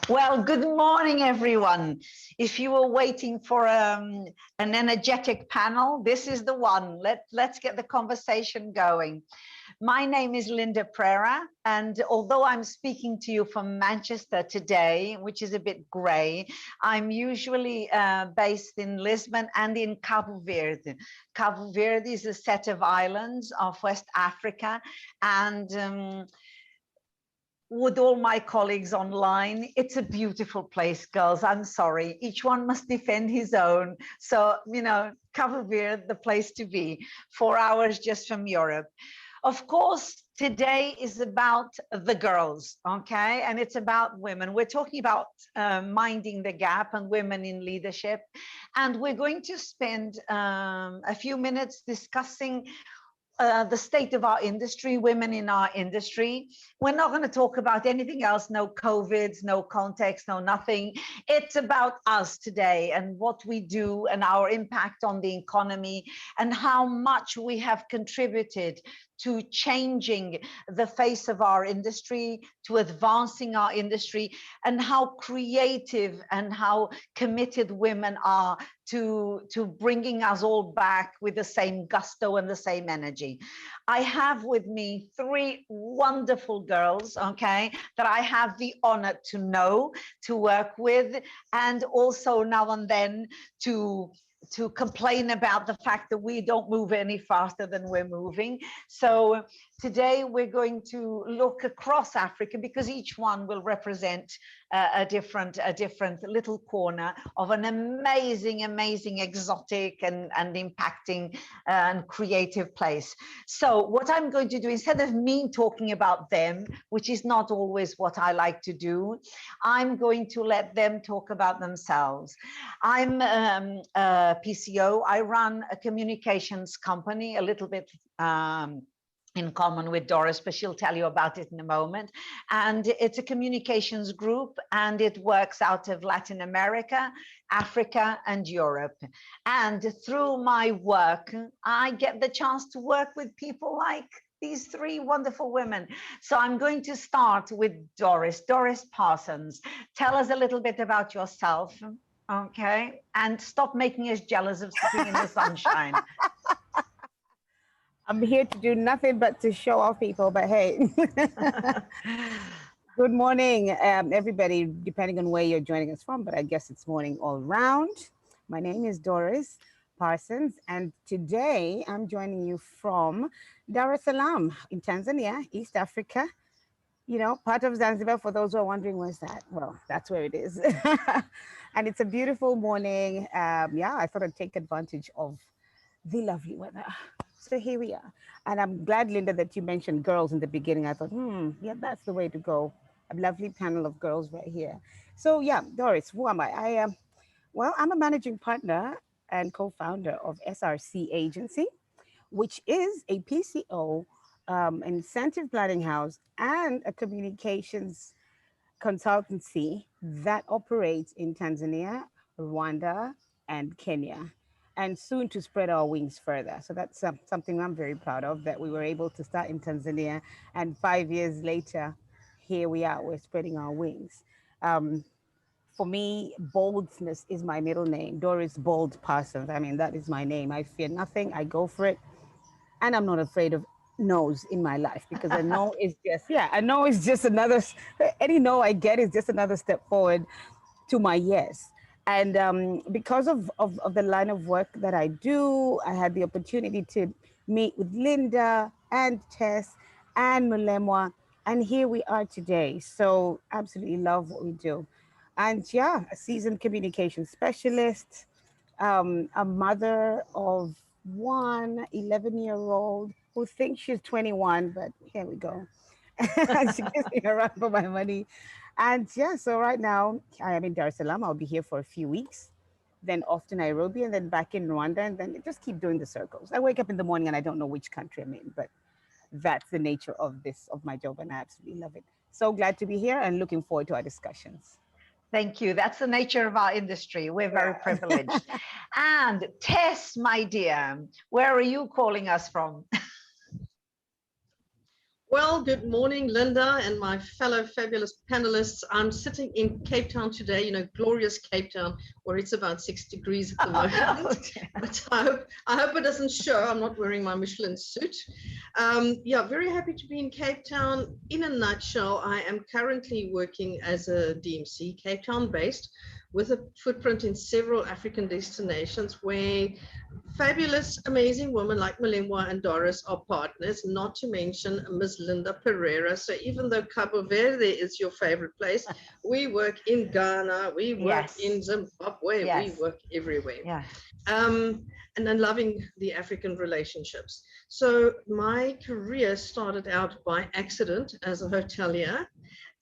Well, good morning, everyone. If you were waiting for an energetic panel, this is the one. Let's get the conversation going. My name is Linda Pereira, and although I'm speaking to you from Manchester today, which is a bit grey, I'm usually based in Lisbon and in Cabo Verde. Cabo Verde is a set of islands of West Africa, and with all my colleagues online, it's a beautiful place, girls. I'm sorry. Each one must defend his own. So, Cabo Verde, the place to be, 4 hours just from Europe. Of course, today is about the girls, okay? And it's about women. We're talking about minding the gap and women in leadership. And we're going to spend a few minutes discussing the state of our industry, women in our industry. We're not going to talk about anything else, no COVIDs, no context, no nothing. It's about us today and what we do and our impact on the economy and how much we have contributed to changing the face of our industry, to advancing our industry, and how creative and how committed women are to bringing us all back with the same gusto and the same energy. I have with me three wonderful girls, okay, that I have the honor to know, to work with, and also now and then to complain about the fact that we don't move any faster than we're moving. So today we're going to look across Africa because each one will represent a different little corner of an amazing, exotic and impacting and creative place. So what I'm going to do, instead of me talking about them, which is not always what I like to do, I'm going to let them talk about themselves. I'm PCO. I run a communications company, a little bit in common with Doris, but she'll tell you about it in a moment. And it's a communications group, and it works out of Latin America, Africa, and Europe. And through my work, I get the chance to work with people like these three wonderful women. So I'm going to start with Doris Parsons. Tell us a little bit about yourself. Okay, and stop making us jealous of sitting in the sunshine. I'm here to do nothing but to show off people, but hey. Good morning, everybody, depending on where you're joining us from, but I guess it's morning all round. My name is Doris Parsons, and today I'm joining you from Dar es Salaam in Tanzania, East Africa. You know, part of Zanzibar, for those who are wondering, where's that? Well, that's where it is. And it's a beautiful morning. Yeah, I thought I'd take advantage of the lovely weather. So here we are. And I'm glad, Linda, that you mentioned girls in the beginning. I thought, yeah, that's the way to go. A lovely panel of girls right here. So yeah, Doris, who am I? Well, I'm a managing partner and co-founder of SRC Agency, which is a PCO, incentive planning house, and a communications consultancy that operates in Tanzania, Rwanda, and Kenya, and soon to spread our wings further. So that's something I'm very proud of, that we were able to start in Tanzania, and 5 years later, here we are, we're spreading our wings. For me, boldness is my middle name, Doris Bold Parsons. I mean, that is my name. I fear nothing, I go for it, and I'm not afraid of no's in my life, because a no is just, yeah, a no is just another, any no I get is just another step forward to my yes. And because of the line of work that I do, I had the opportunity to meet with Linda and Tess and Mulemwa, and here we are today. So absolutely love what we do. And yeah, a seasoned communication specialist, a mother of one 11-year-old who thinks she's 21, but here we go. She gives me a run for my money. And yeah, so right now I am in Dar es Salaam. I'll be here for a few weeks, then off to Nairobi, and then back in Rwanda, and then just keep doing the circles. I wake up in the morning and I don't know which country I'm in, but that's the nature of my job, and I absolutely love it. So glad to be here and looking forward to our discussions. Thank you. That's the nature of our industry. We're very privileged. And Tess, my dear, where are you calling us from? Well, good morning, Linda and my fellow fabulous panelists. I'm sitting in Cape Town today, glorious Cape Town, where it's about 6 degrees at the moment. But I hope it doesn't show. I'm not wearing my Michelin suit. Yeah, very happy to be in Cape Town. In a nutshell, I am currently working as a DMC, Cape Town based, with a footprint in several African destinations where fabulous, amazing women like Malemwa and Doris are partners, not to mention Miss Linda Pereira. So even though Cabo Verde is your favorite place, we work in Ghana, we work in Zimbabwe, we work everywhere. Yeah. And then loving the African relationships. So my career started out by accident as a hotelier.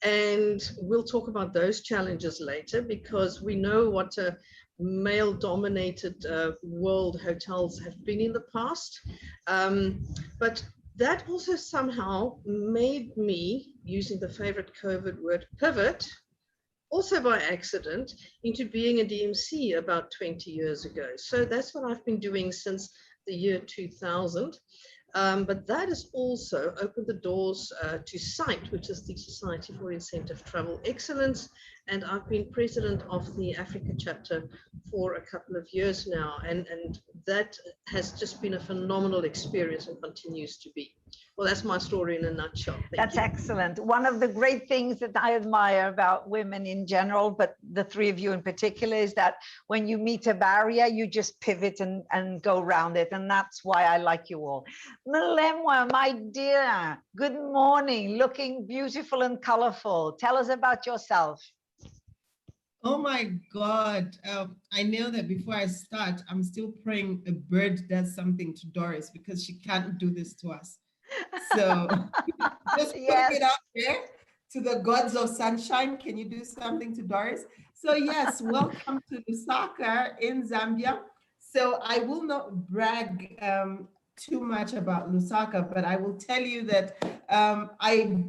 And we'll talk about those challenges later because we know what a male-dominated world hotels have been in the past. But that also somehow made me, using the favorite COVID word, pivot, also by accident, into being a DMC about 20 years ago. So that's what I've been doing since the year 2000. But that has also opened the doors to SITE, which is the Society for Incentive Travel Excellence. And I've been president of the Africa chapter for a couple of years now. And that has just been a phenomenal experience and continues to be. Well, that's my story in a nutshell. That's excellent. One of the great things that I admire about women in general, but the three of you in particular, is that when you meet a barrier, you just pivot and go around it. And that's why I like you all. Malemwa, my dear, good morning, looking beautiful and colorful. Tell us about yourself. Oh my God. I know that before I start, I'm still praying a bird does something to Doris because she can't do this to us. So just putting it out there to the gods of sunshine. Can you do something to Doris? So yes, welcome to Lusaka in Zambia. So I will not brag too much about Lusaka, but I will tell you that I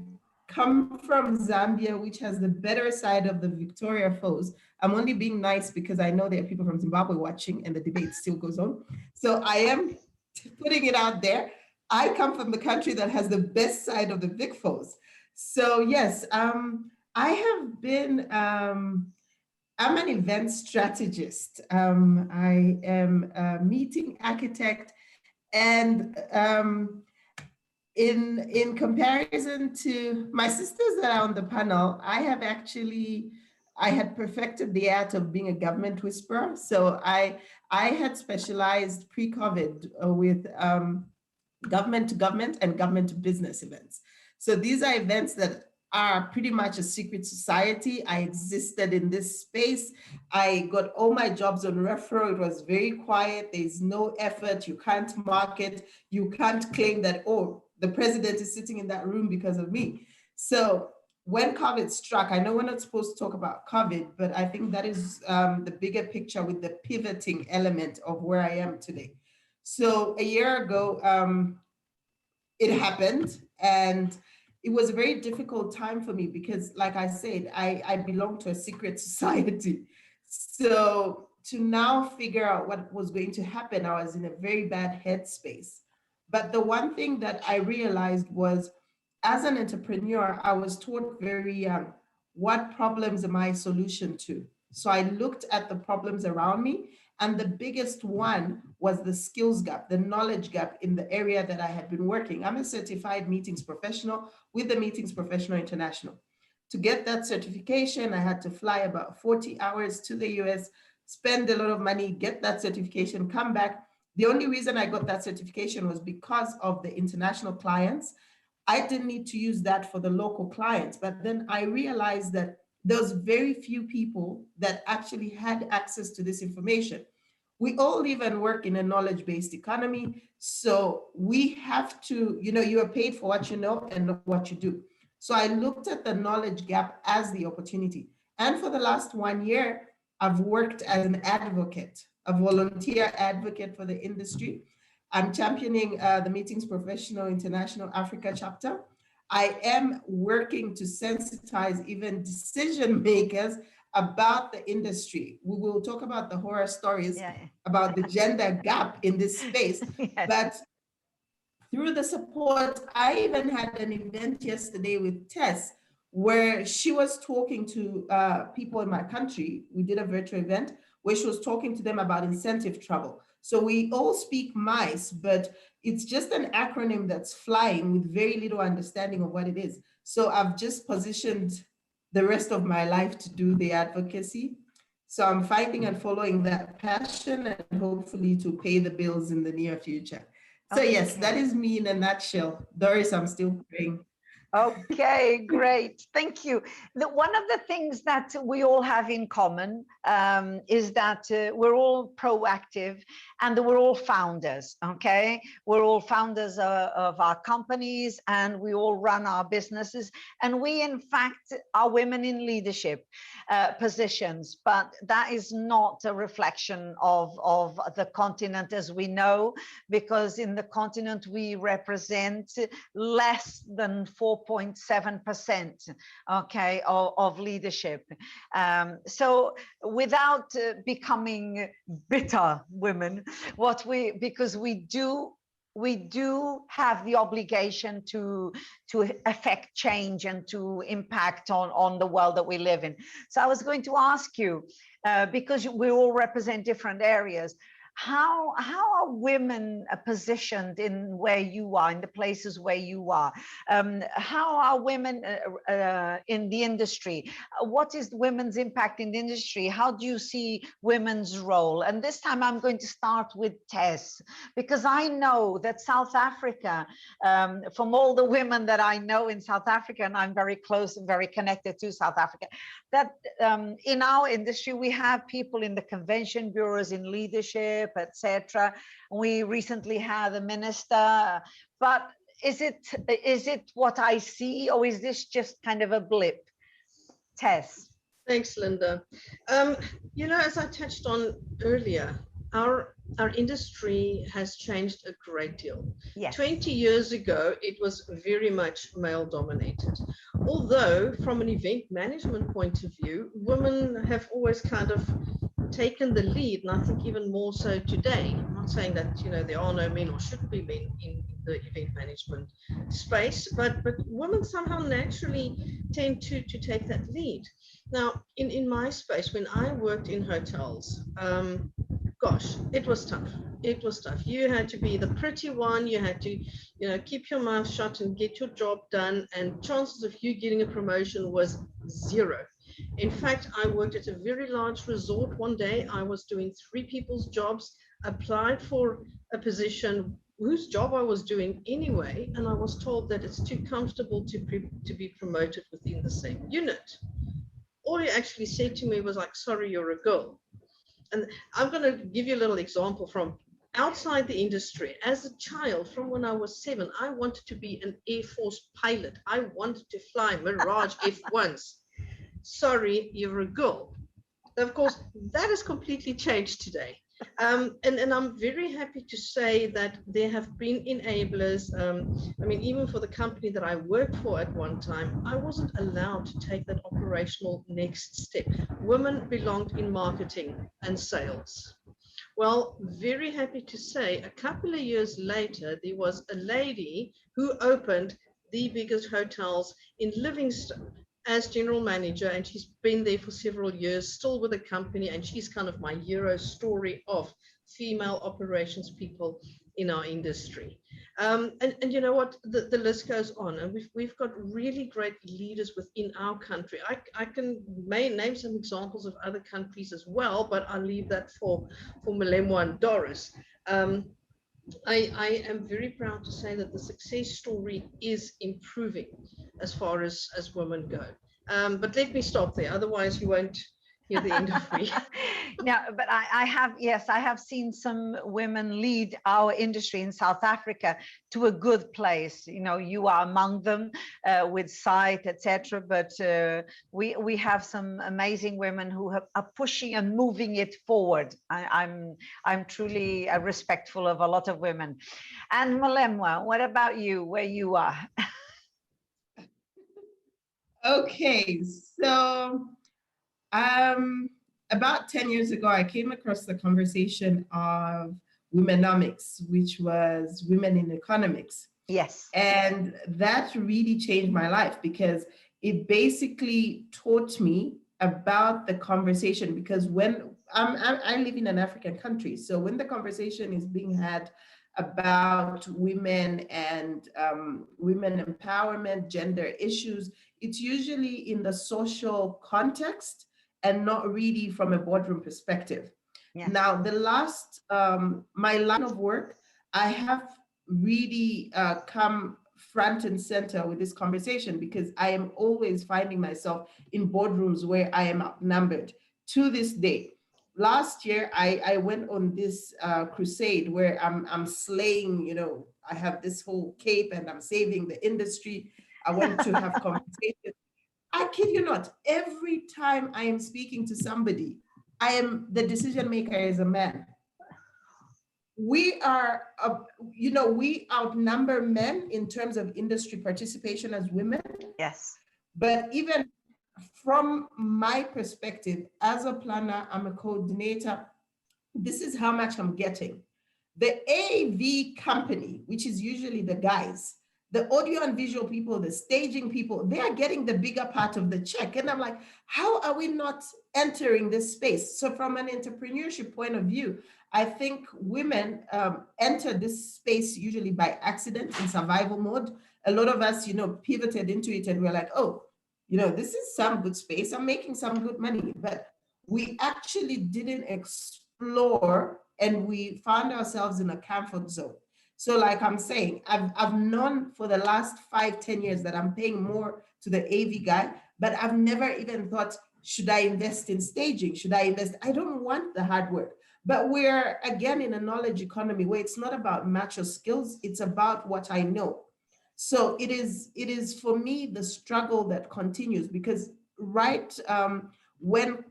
come from Zambia, which has the better side of the Victoria Falls. I'm only being nice because I know there are people from Zimbabwe watching and the debate still goes on. So I am putting it out there. I come from the country that has the best side of the Vic Falls. So yes, I have been, I'm an event strategist. I am a meeting architect, and in comparison to my sisters that are on the panel, I had perfected the art of being a government whisperer. So I had specialized pre-COVID with government to government and government to business events. So these are events that are pretty much a secret society. I existed in this space. I got all my jobs on referral. It was very quiet. There's no effort. You can't market. You can't claim that, oh, the president is sitting in that room because of me. So when COVID struck, I know we're not supposed to talk about COVID, but I think that is the bigger picture with the pivoting element of where I am today. So a year ago, it happened, and it was a very difficult time for me because, like I said, I belong to a secret society. So to now figure out what was going to happen, I was in a very bad headspace. But the one thing that I realized was, as an entrepreneur, I was taught very young, what problems am I a solution to? So I looked at the problems around me, and the biggest one was the skills gap, the knowledge gap in the area that I had been working. I'm a certified meetings professional with the Meetings Professional International. To get that certification, I had to fly about 40 hours to the US, spend a lot of money, get that certification, come back. The only reason I got that certification was because of the international clients. I didn't need to use that for the local clients, but then I realized that there was very few people that actually had access to this information. We all live and work in a knowledge-based economy. So we have to, you are paid for what you know and not what you do. So I looked at the knowledge gap as the opportunity. And for the last 1 year, I've worked as an advocate, a volunteer advocate for the industry. I'm championing the Meetings Professional International Africa chapter. I am working to sensitize even decision makers about the industry. We will talk about the horror stories about the gender gap in this space. Yes. But through the support, I even had an event yesterday with Tess where she was talking to people in my country. We did a virtual event where she was talking to them about incentive travel. So we all speak MICE, but it's just an acronym that's flying with very little understanding of what it is. So I've just positioned the rest of my life to do the advocacy. So I'm fighting and following that passion and hopefully to pay the bills in the near future. So yes, that is me in a nutshell. Doris, I'm still praying. Okay, great. Thank you. One of the things that we all have in common is that we're all proactive and we're all founders, okay? We're all founders of our companies and we all run our businesses. And we, in fact, are women in leadership positions, but that is not a reflection of the continent as we know, because in the continent we represent less than 4.7%, okay, of leadership. So without becoming bitter women, because we do have the obligation to affect change and to impact on the world that we live in. So I was going to ask you, because we all represent different areas, how are women positioned in where you are, in the places where you are? How are women in the industry? What is women's impact in the industry? How do you see women's role? And this time I'm going to start with Tess, because I know that South Africa, from all the women that I know in South Africa, and I'm very close and very connected to South Africa, that in our industry, we have people in the convention bureaus, in leadership, etc. We recently had a minister, but is it what I see, or is this just kind of a blip? Tess. Thanks, Linda. You know, as I touched on earlier, our industry has changed a great deal. Yes. 20 years ago, it was very much male dominated. Although from an event management point of view, women have always kind of taken the lead, and I think even more so today. I'm not saying that, you know, there are no men or shouldn't be men in the event management space, but women somehow naturally tend to take that lead. Now, in my space, when I worked in hotels, gosh, it was tough. It was tough. You had to be the pretty one. You had to, you know, keep your mouth shut and get your job done. And chances of you getting a promotion was zero. In fact, I worked at a very large resort. One day I was doing 3 people's jobs, applied for a position whose job I was doing anyway, and I was told that it's too comfortable to be promoted within the same unit. All he actually said to me was like, sorry, you're a girl. And I'm going to give you a little example from outside the industry. As a child, from when I was 7, I wanted to be an Air Force pilot. I wanted to fly Mirage F1s. Sorry, you're a girl. Of course, that has completely changed today. And I'm very happy to say that there have been enablers. I mean, even for the company that I worked for at one time, I wasn't allowed to take that operational next step. Women belonged in marketing and sales. Well, very happy to say a couple of years later, there was a lady who opened the biggest hotels in Livingstone as general manager, and she's been there for several years, still with the company, and she's kind of my hero story of female operations people in our industry. And you know what, the list goes on, and we've got really great leaders within our country. I may name some examples of other countries as well, but I'll leave that for Molemwa and Doris. I am very proud to say that the success story is improving as far as women go. But let me stop there, otherwise you won't hear the end of me. No, but I have seen some women lead our industry in South Africa to a good place. You know, you are among them with Sight, etc. But we have some amazing women who are pushing and moving it forward. I'm truly respectful of a lot of women. And Molemwa, what about you, where you are? Okay, so about 10 years ago, I came across the conversation of Womenomics, which was Women in Economics. Yes. And that really changed my life because it basically taught me about the conversation. Because when I live in an African country, so when the conversation is being had about women and women empowerment, gender issues, it's usually in the social context and not really from a boardroom perspective. Yeah. Now, the last, my line of work, I have really come front and center with this conversation because I am always finding myself in boardrooms where I am outnumbered to this day. Last year, I went on this crusade where I'm slaying, you know, I have this whole cape and I'm saving the industry. I want to have conversations. I kid you not, every time I am speaking to somebody, I am the decision maker is a man. We are, you know, we outnumber men in terms of industry participation as women. Yes. But even from my perspective, as a planner, I'm a coordinator, this is how much I'm getting. The AV company, which is usually the guys, the audio and visual people, the staging people, they are getting the bigger part of the check. And I'm like, how are we not entering this space? So from an entrepreneurship point of view, I think women enter this space usually by accident in survival mode. A lot of us, you know, pivoted into it and we're like, oh, you know, this is some good space. I'm making some good money. But we actually didn't explore and we found ourselves in a comfort zone. So like I'm saying, I've known for the last 5-10 years that I'm paying more to the AV guy, but I've never even thought, should I invest in staging? Should I invest? I don't want the hard work. But we're again in a knowledge economy where it's not about macho skills, it's about what I know. So it is for me the struggle that continues because when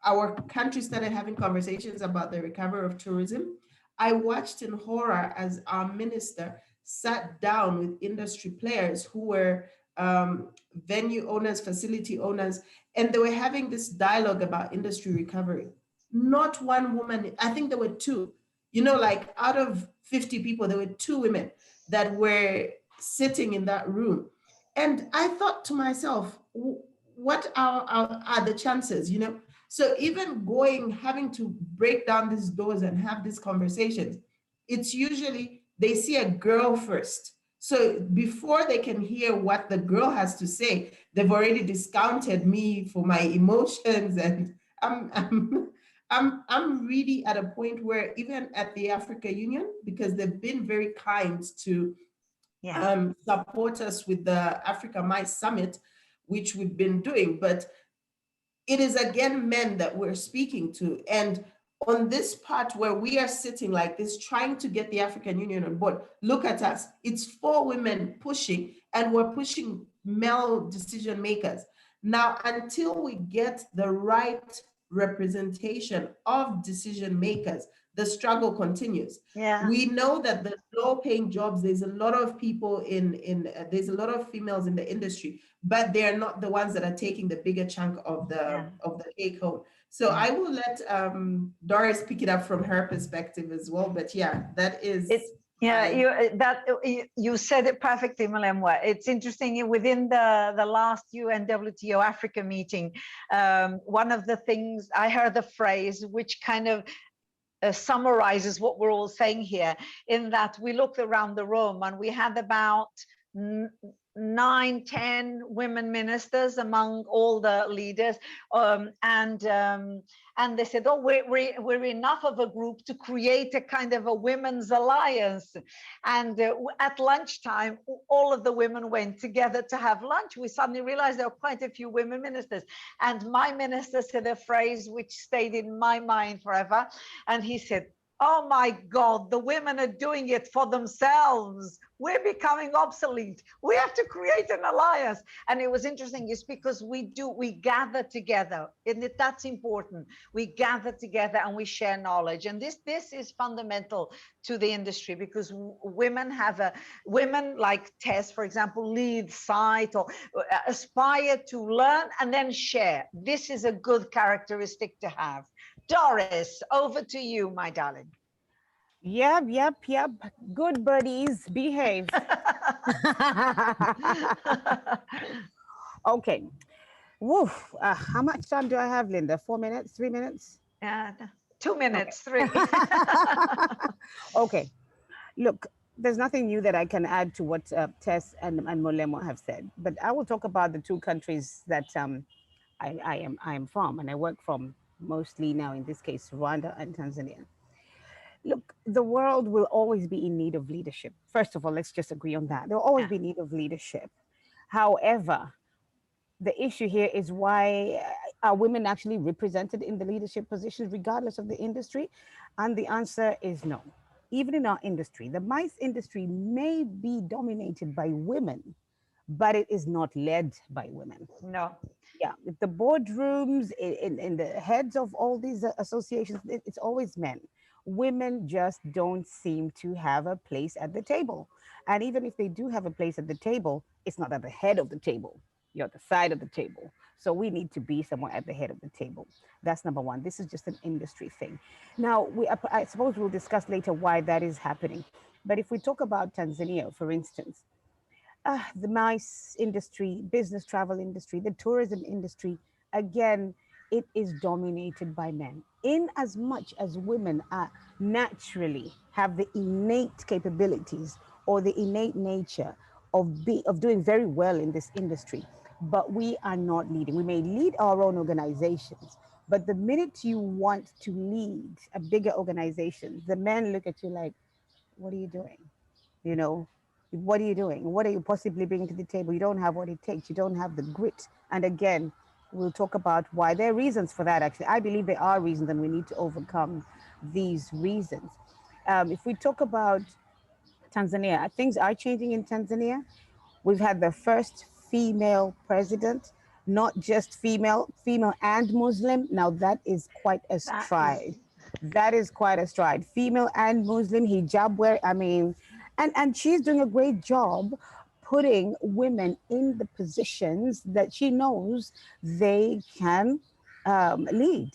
our country started having conversations about the recovery of tourism, I watched in horror as our minister sat down with industry players who were venue owners, facility owners, and they were having this dialogue about industry recovery. Not one woman, I think there were two, you know, like out of 50 people, there were 2 women that were sitting in that room. And I thought to myself, what are the chances, you know? So even having to break down these doors and have these conversations, it's usually they see a girl first. So before they can hear what the girl has to say, they've already discounted me for my emotions. And I'm really at a point where even at the Africa Union, because they've been very kind to support us with the Africa Mice Summit, which we've been doing, but it is again men that we're speaking to. And on this part where we are sitting like this, trying to get the African Union on board, look at us. It's 4 women pushing, and we're pushing male decision makers. Now, until we get the right representation of decision makers, the struggle continues. Yeah. We know that the low-paying jobs, there's a lot of people there's a lot of females in the industry, but they're not the ones that are taking the bigger chunk of the take home. So I will let Doris pick it up from her perspective as well. But yeah, that is. You said it perfectly, Malemwa. It's interesting within the last UNWTO Africa meeting. One of the things I heard the phrase, which kind of summarizes what we're all saying here, in that we looked around the room and we had about 9-10 women ministers among all the leaders, and they said, oh, we're enough of a group to create a kind of a women's alliance. And at lunchtime, all of the women went together to have lunch. We suddenly realized there were quite a few women ministers, and my minister said a phrase which stayed in my mind forever, and he said, oh my God, the women are doing it for themselves. We're becoming obsolete. We have to create an alliance. And it was interesting, is because we gather together, and that's important. We gather together and we share knowledge. And this is fundamental to the industry, because women like Tess, for example, lead site or aspire to learn and then share. This is a good characteristic to have. Doris, over to you, my darling. Yep. Good birdies, behave. Okay. Woof. How much time do I have, Linda? 4 minutes? 3 minutes? Yeah, 2 Okay. minutes, 3. Okay. Look, there's nothing new that I can add to what Tess and Molemo have said, but I will talk about the two countries that I am from and I work from, mostly now in this case, Rwanda and Tanzania. Look, the world will always be in need of leadership. First of all, let's just agree on that. There will always Yeah. be need of leadership. However, the issue here is why are women actually represented in the leadership positions, regardless of the industry? And the answer is no. Even in our industry, the MICE industry may be dominated by women, but it is not led by women. No. Yeah, the boardrooms, in the heads of all these associations, it's always men. Women just don't seem to have a place at the table. And even if they do have a place at the table, it's not at the head of the table. You're at the side of the table. So we need to be somewhere at the head of the table. That's number one. This is just an industry thing. Now, I suppose we'll discuss later why that is happening. But if we talk about Tanzania, for instance, the MICE industry, business travel industry, the tourism industry, again, it is dominated by men. In as much as women are naturally have the innate capabilities or the innate nature of doing very well in this industry, but we are not leading. We may lead our own organizations, but the minute you want to lead a bigger organization, the men look at you like, what are you doing? You know, what are you doing? What are you possibly bringing to the table? You don't have what it takes. You don't have the grit. And again, we'll talk about why there are reasons for that. Actually, I believe there are reasons, and we need to overcome these reasons. If we talk about Tanzania, things are changing in Tanzania. We've had the first female president, not just female and Muslim. Now that is quite a That is, stride. That is quite a stride. Female and Muslim, hijab wear. I mean, and she's doing a great job putting women in the positions that she knows they can lead.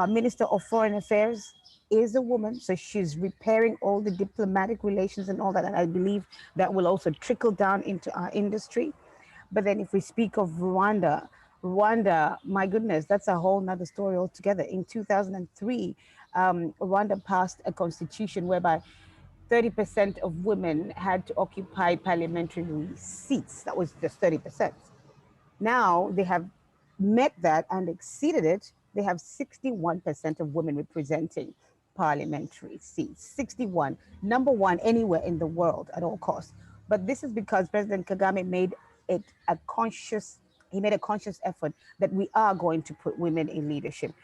Minister of Foreign Affairs is a woman, so she's repairing all the diplomatic relations and all that. And I believe that will also trickle down into our industry. But then if we speak of Rwanda, my goodness, that's a whole nother story altogether. In 2003, Rwanda passed a constitution whereby 30% of women had to occupy parliamentary seats. That was just 30%. Now they have met that and exceeded it. They have 61% of women representing parliamentary seats. 61, number one anywhere in the world at all costs. But this is because President Kagame made it a conscious, he made a conscious effort that we are going to put women in leadership.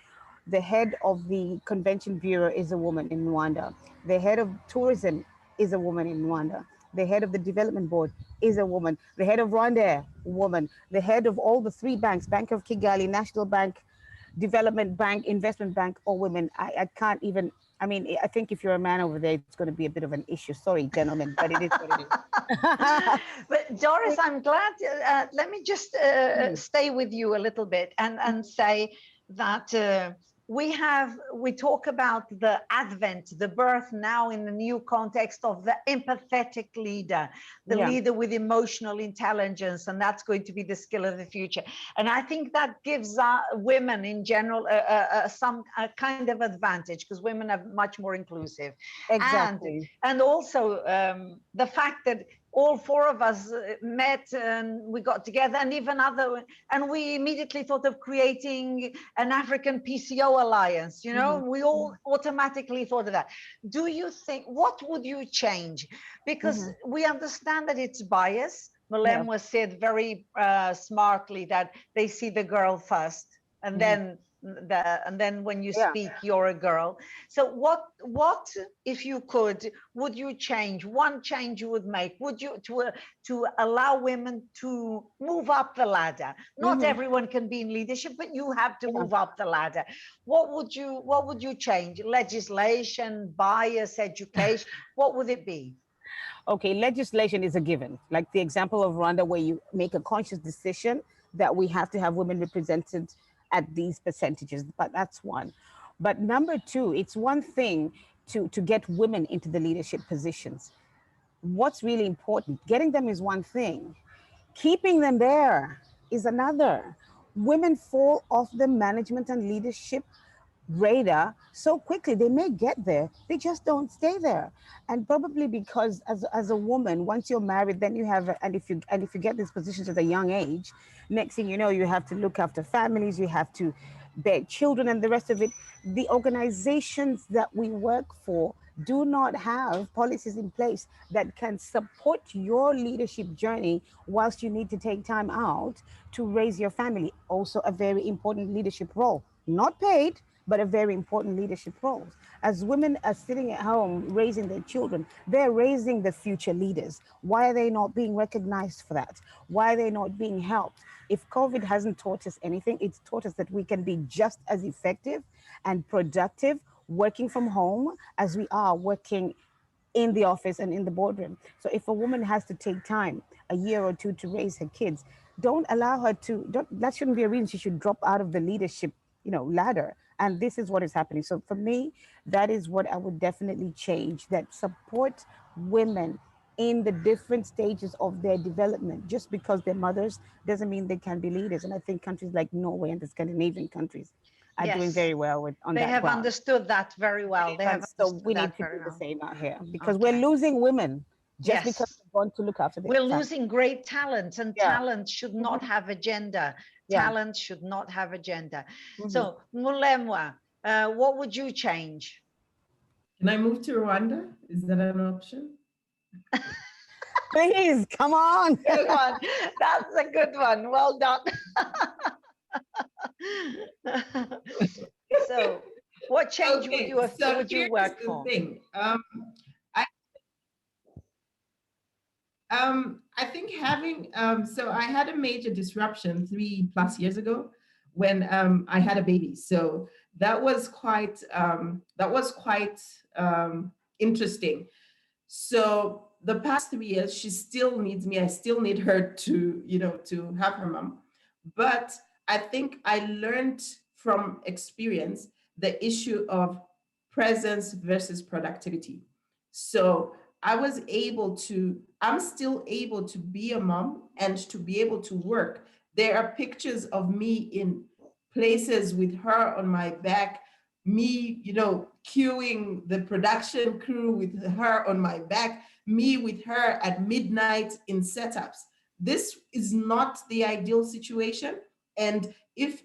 The head of the Convention Bureau is a woman in Rwanda. The head of tourism is a woman in Rwanda. The head of the development board is a woman. The head of Rwanda, woman. The head of all the three banks, Bank of Kigali, National Bank, Development Bank, Investment Bank, all women. I can't even, I mean, I think if you're a man over there, it's going to be a bit of an issue. Sorry, gentlemen, but it is what it is. but Doris, I'm glad. Let me just stay with you a little bit and say that we talk about the advent, the birth now in the new context of the empathetic leader, the leader with emotional intelligence, and that's going to be the skill of the future. And I think that gives women in general some kind of advantage, because women are much more inclusive. Exactly. And also the fact that all four of us met and we got together, and even and we immediately thought of creating an African PCO alliance. You know, we all automatically thought of that. Do you think, what would you change? Because we understand that it's bias. Malem said very smartly that they see the girl first, and then when you speak, you're a girl. So what if you could, would you change? One change you would make, would you, to allow women to move up the ladder? Not everyone can be in leadership, but you have to move up the ladder. What would you change? Legislation, bias, education? What would it be? Okay, legislation is a given. Like the example of Rwanda, where you make a conscious decision that we have to have women represented at these percentages, but that's one. But number two, it's one thing to get women into the leadership positions. What's really important? Getting them is one thing. Keeping them there is another. Women fall off the management and leadership radar so quickly. They may get there, they just don't stay there. And probably because as a woman, once you're married, then you have, and if you get these positions at a young age, next thing you know, you have to look after families, you have to bear children and the rest of it. The organizations that we work for do not have policies in place that can support your leadership journey whilst you need to take time out to raise your family. Also a very important leadership role, not paid, but a very important leadership role. As women are sitting at home raising their children, they're raising the future leaders. Why are they not being recognized for that? Why are they not being helped? If COVID hasn't taught us anything, it's taught us that we can be just as effective and productive working from home as we are working in the office and in the boardroom. So if a woman has to take time, a year or two, to raise her kids, don't allow her to, that shouldn't be a reason she should drop out of the leadership, ladder. And this is what is happening. So for me, that is what I would definitely change, that support women in the different stages of their development. Just because they're mothers doesn't mean they can be leaders. And I think countries like Norway and the Scandinavian countries are doing Yes, very well on they that have ground. understood that very well. They have So understood we need that to very do the well. same out here, because we're Okay. losing women just because Yes, they want to look after their we're family. losing great talent, and Yeah. talent should not have agenda. Yeah. Talent should not have agenda. Mhm. So, Mulemwa, what would you change? Can I move to Rwanda? Is that an option? Please, come on. Good one. That's a good one. Well done. So, what change would Okay, you have, so would you here's work the for? thing. I think having so I had a major disruption 3+ years ago when I had a baby. So that was quite interesting. So the past 3 years, she still needs me. I still need her to, to have her mom. But I think I learned from experience the issue of presence versus productivity. So I'm still able to be a mom and to be able to work. There are pictures of me in places with her on my back, me, queuing the production crew with her on my back, me with her at midnight in setups. This is not the ideal situation. And if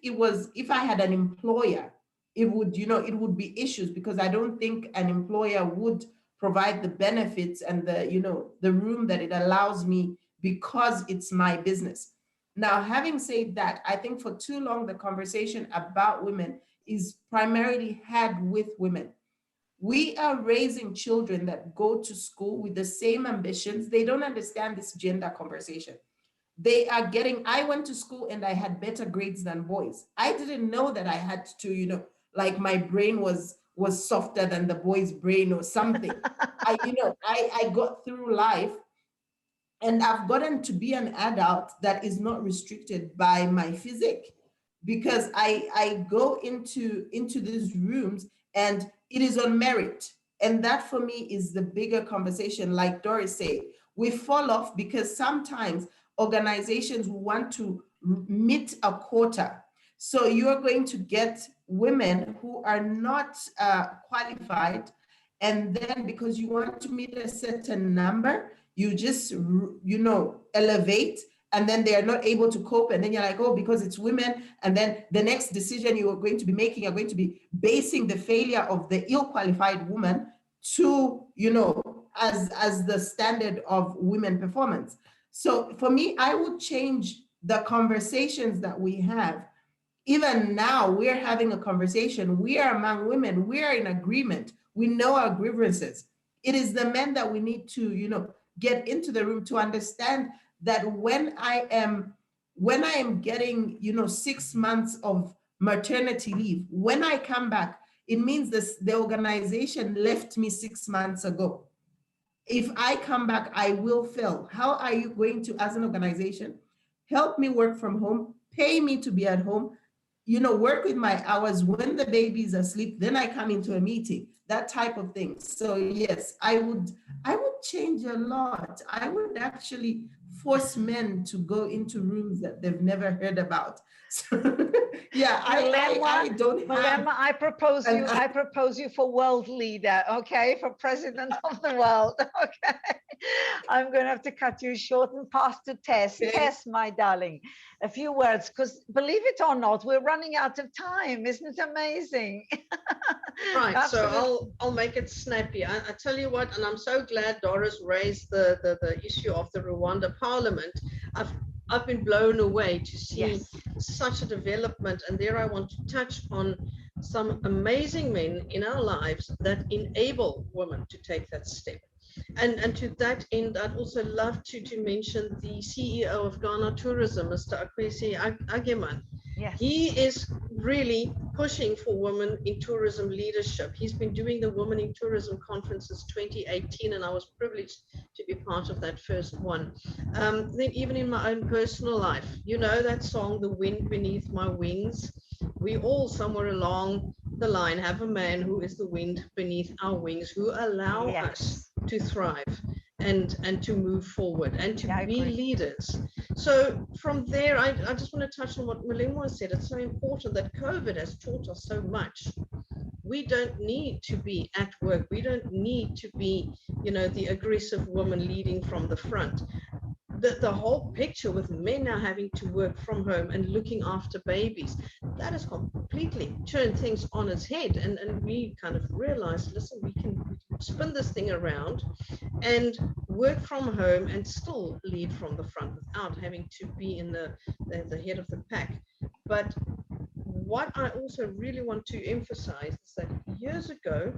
I had an employer, it would be issues, because I don't think an employer would provide the benefits and the room that it allows me, because it's my business. Now, having said that, I think for too long the conversation about women is primarily had with women. We are raising children that go to school with the same ambitions. They don't understand this gender conversation. I went to school and I had better grades than boys. I didn't know that I had to, like my brain was softer than the boy's brain or something. I got through life, and I've gotten to be an adult that is not restricted by my physique, because I go into these rooms and it is on merit. And that for me is the bigger conversation. Like Doris said, we fall off because sometimes organizations want to meet a quota. So you're going to get women who are not qualified, and then because you want to meet a certain number, you just elevate, and then they are not able to cope, and then you're like, oh, because it's women. And then the next decision you are going to be making, are going to be basing the failure of the ill-qualified woman to, as the standard of women performance. So for me, I would change the conversations that we have. Even now, we're having a conversation. We are among women. We are in agreement. We know our grievances. It is the men that we need to, get into the room to understand that when I am getting, 6 months of maternity leave, when I come back, it means the organization left me 6 months ago. If I come back, I will fail. How are you going to, as an organization, help me work from home, pay me to be at home, work with my hours when the baby's asleep, then I come into a meeting, that type of thing. So yes, I would change a lot. I would actually force men to go into rooms that they've never heard about. So yeah, I don't have Malema, an I propose you for world leader, okay? For president of the world, okay? I'm going to have to cut you short and pass to Tess. okay. Tess, my darling, a few words, because believe it or not, we're running out of time. Isn't it amazing? Right, Absolutely. so I'll make it snappy. I tell you what, and I'm so glad Doris raised the issue of the Rwanda Parliament. I've been blown away to see Yes. such a development, and there I want to touch on some amazing men in our lives that enable women to take that step. And to that end, I'd also love to mention the CEO of Ghana Tourism, Mr. Akwesi Ageman. Yes. He is really pushing for women in tourism leadership. He's been doing the Women in Tourism Conference since 2018, and I was privileged to be part of that first one. Then even in my own personal life, you know that song, The Wind Beneath My Wings? We all somewhere along the line have a man who is the wind beneath our wings, who allow Yes. us to thrive and to move forward and to Yeah, I be agree. leaders. So from there, I just want to touch on what Malema said. It's so important that COVID has taught us so much. We don't need to be at work. We don't need to be, the aggressive woman leading from the front. The whole picture with men now having to work from home and looking after babies, that has completely turned things on its head. And we kind of realized, listen, we can spin this thing around and work from home and still lead from the front without having to be in the head of the pack. But what I also really want to emphasize is that years ago,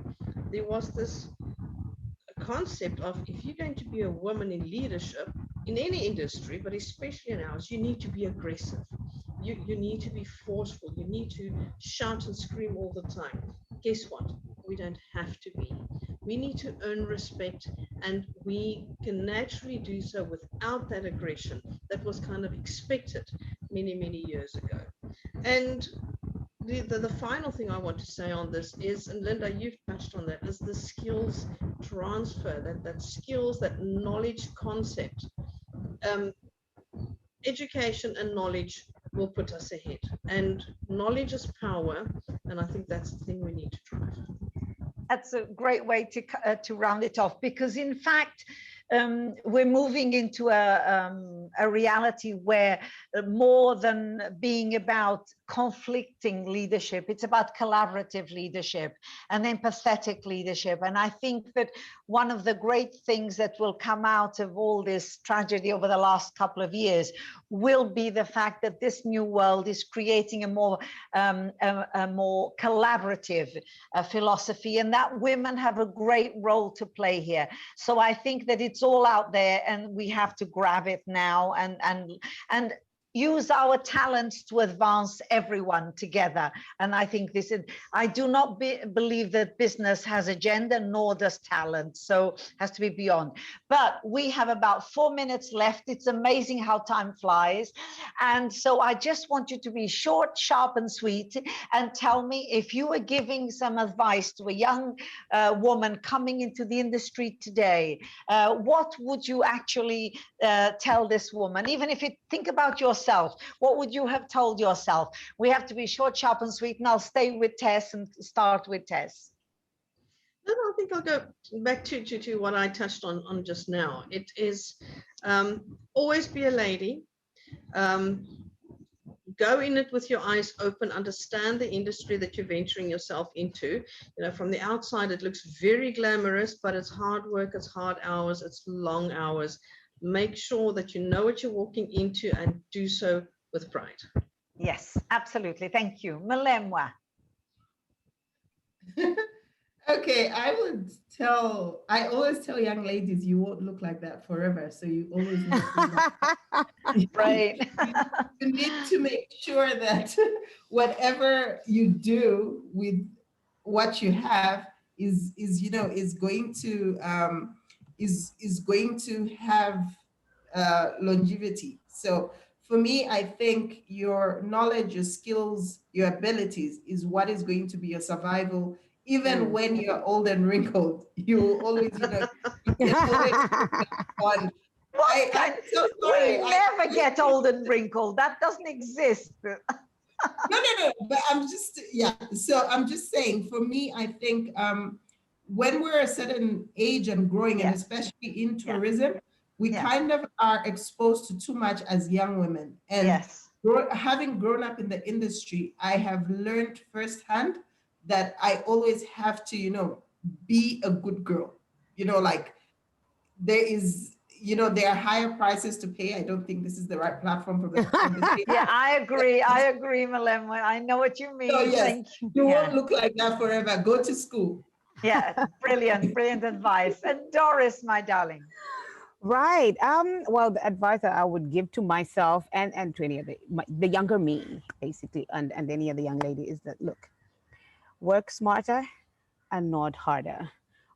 there was this concept of, if you're going to be a woman in leadership in any industry, but especially in ours, you need to be aggressive. You need to be forceful. You need to shout and scream all the time. Guess what? We don't have to be. We need to earn respect, and we can naturally do so without that aggression that was kind of expected many, many years ago. And the final thing I want to say on this is, and Linda, you've touched on that, is the skills transfer, that skills, that knowledge concept. Education and knowledge will put us ahead, and knowledge is power, and I think that's the thing we need to drive. That's a great way to round it off, because in fact, we're moving into a reality where more than being about conflicting leadership, it's about collaborative leadership and empathetic leadership. And I think that one of the great things that will come out of all this tragedy over the last couple of years will be the fact that this new world is creating a more collaborative philosophy, and that women have a great role to play here. So I think that it's all out there, and we have to grab it now and use our talents to advance everyone together. And I think this is, I do not believe that business has a gender, nor does talent. So has to be beyond. But we have about 4 minutes left. It's amazing how time flies. And so I just want you to be short, sharp, and sweet, and tell me, if you were giving some advice to a young woman coming into the industry today, what would you actually tell this woman? Even if you think about yourself, what would you have told yourself? We have to be short, sharp, and sweet, and I'll stay with Tess and start with Tess. Then I think I'll go back to what I touched on just now. It is always be a lady. Go in it with your eyes open, understand the industry that you're venturing yourself into. From the outside, it looks very glamorous, but it's hard work, it's hard hours, it's long hours. Make sure that you know what you're walking into and do so with pride. Yes, absolutely. Thank you. Malema. Okay, I always tell young ladies, you won't look like that forever. So you always need to, right. you need to make sure that whatever you do with what you have is going to have longevity. So for me, I think your knowledge, your skills, your abilities is what is going to be your survival. Even when you're old and wrinkled, you will always, you can always on. What I'm kind? so sorry. We never get old and wrinkled. That doesn't exist. No. But I'm just, yeah. So I'm just saying, for me, I think when we're a certain age and growing, and Yes. especially in Yeah. tourism, we Yeah. kind of are exposed to too much as young women. And Yes. having grown up in the industry, I have learned firsthand that I always have to, be a good girl. Like there is, there are higher prices to pay. I don't think this is the right platform for the conversation. Yeah, I agree. I agree, Malemwa. I know what you mean. So yes, Thank you. you Yeah. won't look like that forever. Go to school. Yeah, brilliant advice. And Doris, my darling. Right. Well, the advice that I would give to myself and to any of the younger me, basically, and any other young lady is that, look, work smarter and not harder.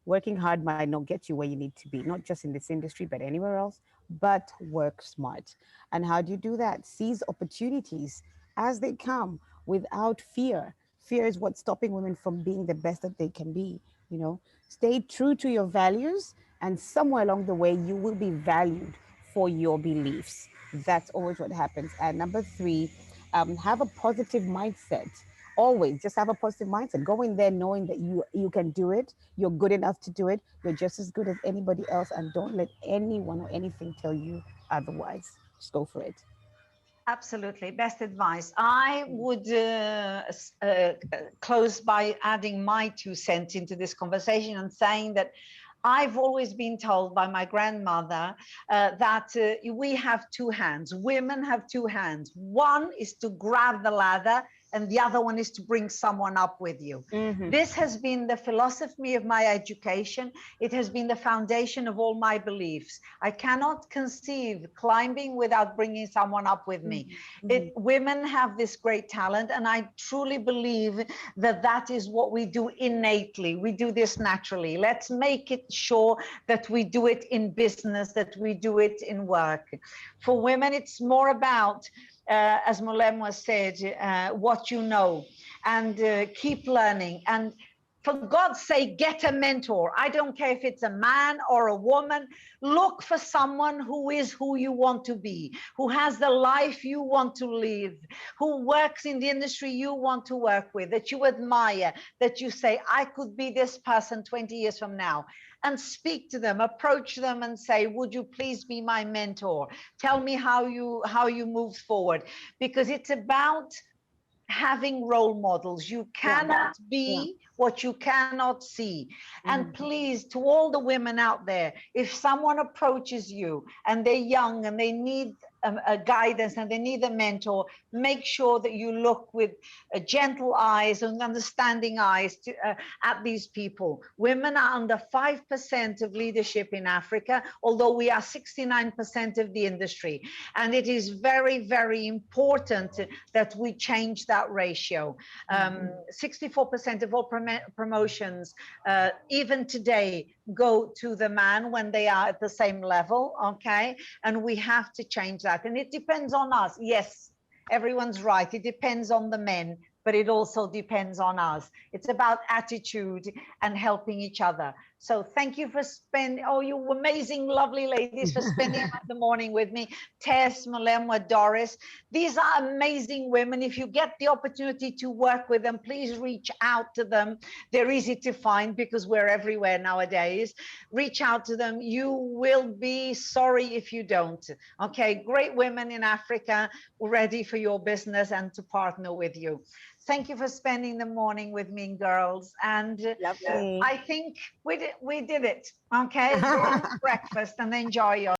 Working hard might not get you where you need to be, not just in this industry, but anywhere else, but work smart. And how do you do that? Seize opportunities as they come without fear. Fear is what's stopping women from being the best that they can be. Stay true to your values, and somewhere along the way, you will be valued for your beliefs. That's always what happens. And number three, have a positive mindset. Always just have a positive mindset. Go in there knowing that you can do it. You're good enough to do it. You're just as good as anybody else, and don't let anyone or anything tell you otherwise. Just go for it. Absolutely, best advice. I would close by adding my 2 cents into this conversation and saying that I've always been told by my grandmother that we have two hands. Women have two hands. One is to grab the ladder, and the other one is to bring someone up with you. Mm-hmm. This has been the philosophy of my education. It has been the foundation of all my beliefs. I cannot conceive climbing without bringing someone up with me. Women have this great talent, and I truly believe that that is what we do innately. We do this naturally. Let's make it sure that we do it in business, that we do it in work. For women, it's more about as Molemwa said, what you know, and keep learning. And for God's sake, get a mentor. I don't care if it's a man or a woman. Look for someone who is who you want to be, who has the life you want to live, who works in the industry you want to work with, that you admire, that you say, I could be this person 20 years from now. And speak to them, approach them and say, would you please be my mentor? Tell me how you moved forward. Because it's about having role models. You cannot be what you cannot see. And please, to all the women out there, if someone approaches you and they're young and they need a guidance and they need a mentor, make sure that you look with gentle eyes and understanding eyes at these people. Women are under 5% of leadership in Africa, although we are 69% of the industry. And it is very, very important that we change that ratio. 64% of all promotions, even today, go to the man when they are at the same level, okay? And we have to change that. And it depends on us. Yes, everyone's right. It depends on the men, but it also depends on us. It's about attitude and helping each other. So thank you for spending, oh, you amazing, lovely ladies, for spending the morning with me. Tess, Molemwa, Doris. These are amazing women. If you get the opportunity to work with them, please reach out to them. They're easy to find because we're everywhere nowadays. Reach out to them. You will be sorry if you don't. Okay, great women in Africa ready for your business and to partner with you. Thank you for spending the morning with me, girls. And I think we did it. Okay, go on breakfast and enjoy your